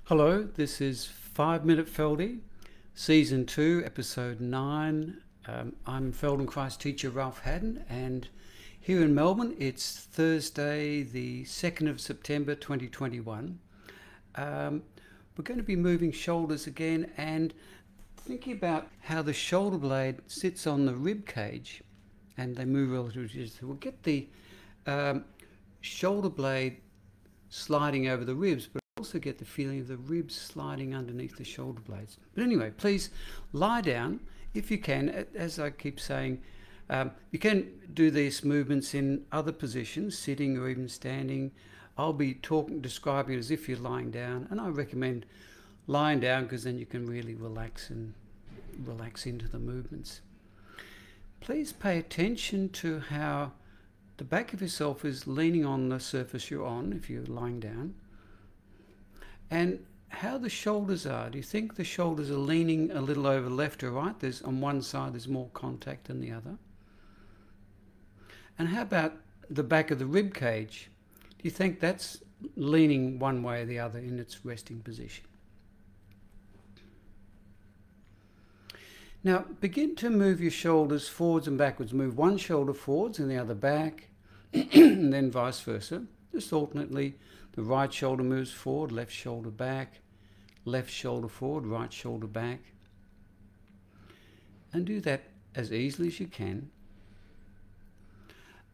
Hello, this is 5 Minute Feldy, Season 2, Episode 9. I'm Feldenkrais teacher Ralph Hadden, and here in Melbourne it's Thursday the 2nd of September 2021. We're going to be moving shoulders again and thinking about how the shoulder blade sits on the rib cage and they move relatively. So we'll get the shoulder blade sliding over the ribs, but also get the feeling of the ribs sliding underneath the shoulder blades. But anyway, please lie down if you can. As I keep saying, you can do these movements in other positions, sitting or even standing. I'll be describing it as if you're lying down, and I recommend lying down because then you can really relax into the movements. Please pay attention to how the back of yourself is leaning on the surface you're on if you're lying down, and how the shoulders are. Do you think the shoulders are leaning a little over left or right? There's on one side there's more contact than the other. And how about the back of the rib cage? Do you think that's leaning one way or the other in its resting position? Now begin to move your shoulders forwards and backwards. Move one shoulder forwards and the other back, and then vice versa. Just alternately. The right shoulder moves forward, left shoulder back, left shoulder forward, right shoulder back. And do that as easily as you can.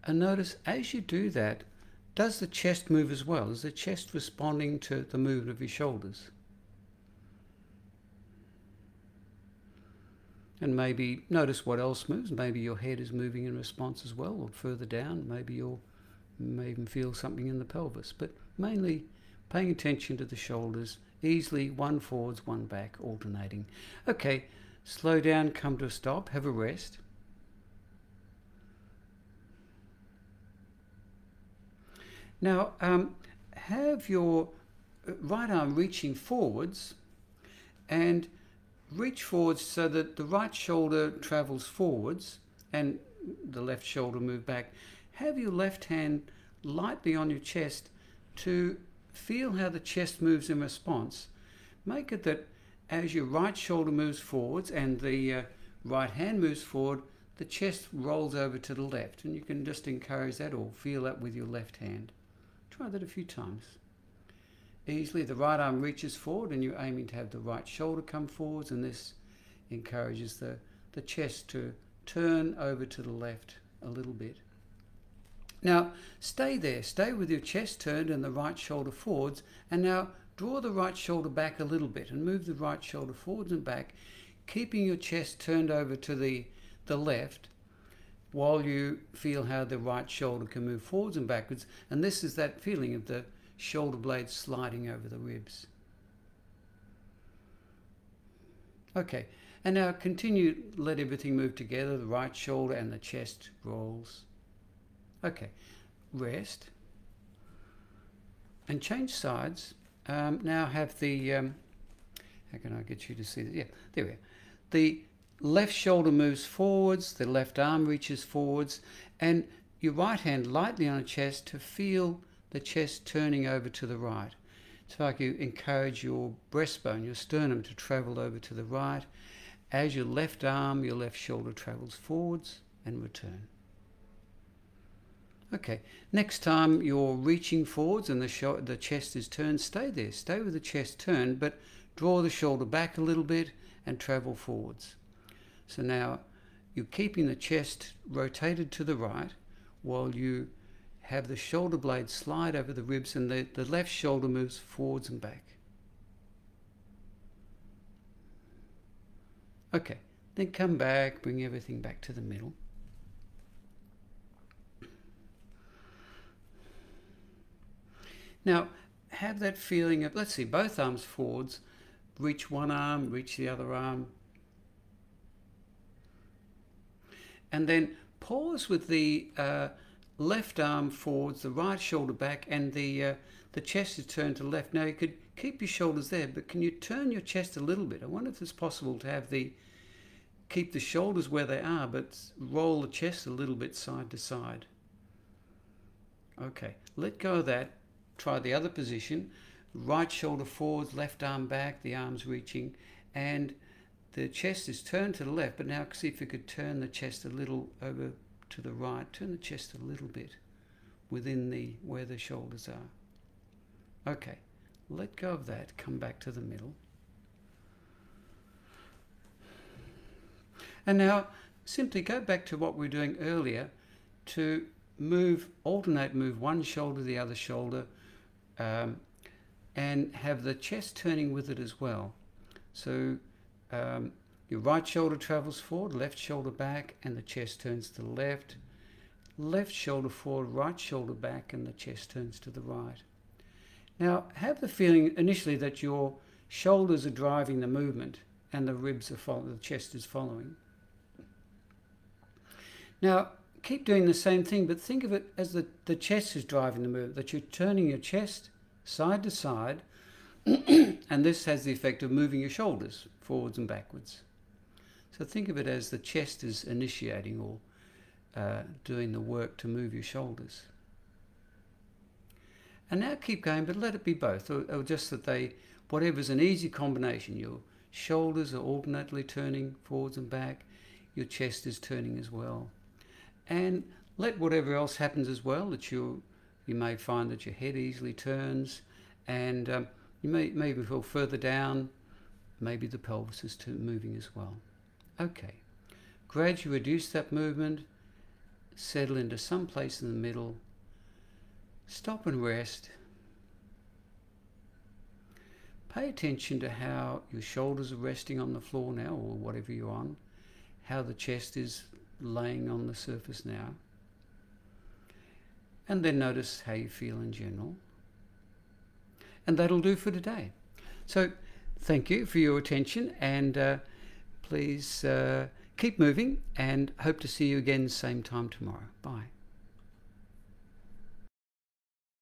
And notice as you do that, does the chest move as well? Is the chest responding to the movement of your shoulders? And maybe notice what else moves. Maybe your head is moving in response as well, or further down. Maybe you may even feel something in the pelvis. But mainly paying attention to the shoulders, easily one forwards, one back, alternating. Okay, slow down, come to a stop, have a rest. Now, have your right arm reaching forwards and reach forwards so that the right shoulder travels forwards and the left shoulder move back. Have your left hand lightly on your chest to feel how the chest moves in response. Make it that as your right shoulder moves forwards and the right hand moves forward, the chest rolls over to the left, and you can just encourage that or feel that with your left hand. Try that a few times. Easily the right arm reaches forward and you're aiming to have the right shoulder come forwards, and this encourages the chest to turn over to the left a little bit. Now stay there, stay with your chest turned and the right shoulder forwards, and now draw the right shoulder back a little bit and move the right shoulder forwards and back, keeping your chest turned over to the left while you feel how the right shoulder can move forwards and backwards. And this is that feeling of the shoulder blades sliding over the ribs. Okay, and now continue, let everything move together, the right shoulder and the chest rolls. Okay, rest and change sides. Now have the, how can I get you to see that? Yeah, there we are. The left shoulder moves forwards, the left arm reaches forwards, and your right hand lightly on the chest to feel the chest turning over to the right. It's like you encourage your breastbone, your sternum, to travel over to the right as your left arm, your left shoulder travels forwards and return. Okay, next time you're reaching forwards and the chest is turned, stay there. Stay with the chest turned, but draw the shoulder back a little bit and travel forwards. So now you're keeping the chest rotated to the right while you have the shoulder blade slide over the ribs and the left shoulder moves forwards and back. Okay, then come back, bring everything back to the middle. Now, have that feeling of, let's see, both arms forwards, reach one arm, reach the other arm. And then pause with the left arm forwards, the right shoulder back, and the chest is turned to the left. Now, you could keep your shoulders there, but can you turn your chest a little bit? I wonder if it's possible to have keep the shoulders where they are, but roll the chest a little bit side to side. Okay, let go of that. Try the other position. right shoulder forwards, left arm back, the arms reaching, and the chest is turned to the left. But now see if you could turn the chest a little over to the right. Turn the chest a little bit within where the shoulders are. Okay, let go of that. Come back to the middle. And now simply go back to what we were doing earlier to alternate move one shoulder to the other shoulder, and have the chest turning with it as well. So your right shoulder travels forward, left shoulder back, and the chest turns to the left. Left shoulder forward, right shoulder back, and the chest turns to the right. Now have the feeling initially that your shoulders are driving the movement and the ribs are following, the chest is following. Now keep doing the same thing, but think of it as the chest is driving the movement, that you're turning your chest side to side, and this has the effect of moving your shoulders forwards and backwards. So think of it as the chest is initiating or doing the work to move your shoulders. And now keep going, but let it be both, or just that whatever's an easy combination. Your shoulders are alternately turning forwards and back, your chest is turning as well. And let whatever else happens as well, that you may find that your head easily turns, and you may even feel further down, maybe the pelvis is moving as well. Okay, gradually reduce that movement, settle into some place in the middle, stop and rest. Pay attention to how your shoulders are resting on the floor now, or whatever you're on, how the chest is laying on the surface now, and then notice how you feel in general. And that'll do for today. So thank you for your attention, and please keep moving, and hope to see you again same time tomorrow. Bye.